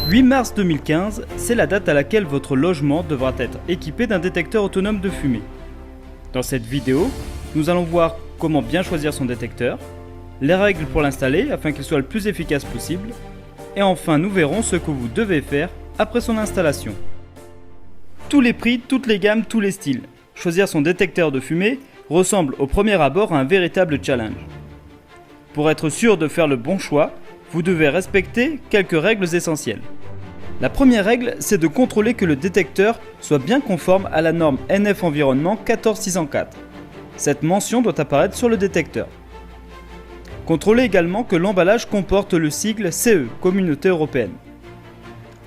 8 mars 2015, c'est la date à laquelle votre logement devra être équipé d'un détecteur autonome de fumée. Dans cette vidéo, nous allons voir comment bien choisir son détecteur, les règles pour l'installer afin qu'il soit le plus efficace possible, et enfin nous verrons ce que vous devez faire après son installation. Tous les prix, toutes les gammes, tous les styles. Choisir son détecteur de fumée ressemble au premier abord à un véritable challenge. Pour être sûr de faire le bon choix, vous devez respecter quelques règles essentielles. La première règle, c'est de contrôler que le détecteur soit bien conforme à la norme NF Environnement 14604. Cette mention doit apparaître sur le détecteur. Contrôlez également que l'emballage comporte le sigle CE, Communauté Européenne.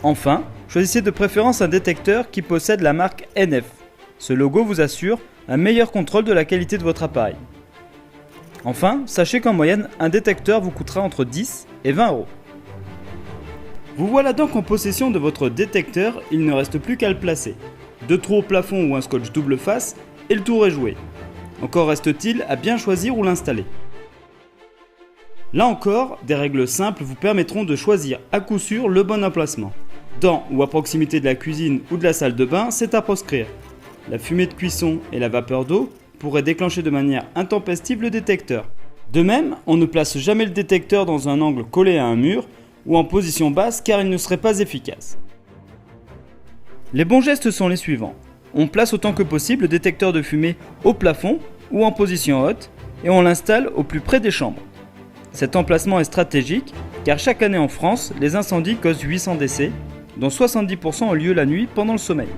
Enfin, choisissez de préférence un détecteur qui possède la marque NF. Ce logo vous assure un meilleur contrôle de la qualité de votre appareil. Enfin, sachez qu'en moyenne, un détecteur vous coûtera entre 10 et 20 euros. Vous voilà donc en possession de votre détecteur, il ne reste plus qu'à le placer. 2 trous au plafond ou un scotch double face et le tour est joué. Encore reste-t-il à bien choisir où l'installer. Là encore, des règles simples vous permettront de choisir à coup sûr le bon emplacement. Dans ou à proximité de la cuisine ou de la salle de bain, c'est à proscrire. La fumée de cuisson et la vapeur d'eau pourraient déclencher de manière intempestive le détecteur. De même, on ne place jamais le détecteur dans un angle collé à un mur ou en position basse car il ne serait pas efficace. Les bons gestes sont les suivants. On place autant que possible le détecteur de fumée au plafond ou en position haute et on l'installe au plus près des chambres. Cet emplacement est stratégique car chaque année en France, les incendies causent 800 décès, dont 70% ont lieu la nuit pendant le sommeil.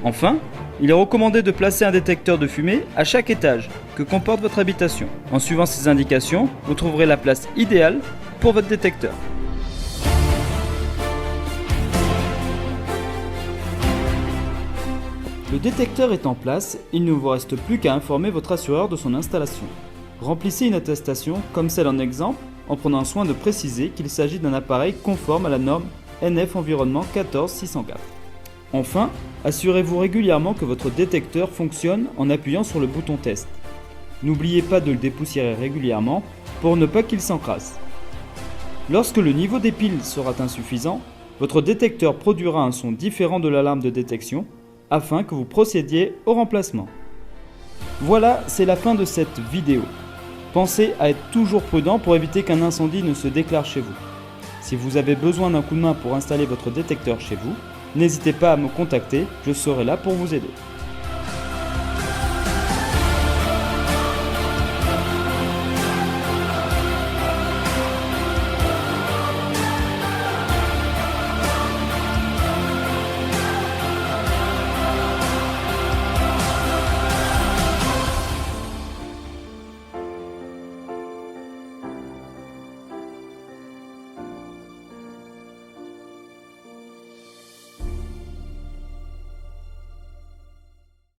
Enfin, il est recommandé de placer un détecteur de fumée à chaque étage que comporte votre habitation. En suivant ces indications, vous trouverez la place idéale pour votre détecteur. Le détecteur est en place, il ne vous reste plus qu'à informer votre assureur de son installation. Remplissez une attestation, comme celle en exemple, en prenant soin de préciser qu'il s'agit d'un appareil conforme à la norme NF Environnement 14604. Enfin, assurez-vous régulièrement que votre détecteur fonctionne en appuyant sur le bouton test. N'oubliez pas de le dépoussiérer régulièrement pour ne pas qu'il s'encrasse. Lorsque le niveau des piles sera insuffisant, votre détecteur produira un son différent de l'alarme de détection afin que vous procédiez au remplacement. Voilà, c'est la fin de cette vidéo. Pensez à être toujours prudent pour éviter qu'un incendie ne se déclare chez vous. Si vous avez besoin d'un coup de main pour installer votre détecteur chez vous, n'hésitez pas à me contacter, je serai là pour vous aider.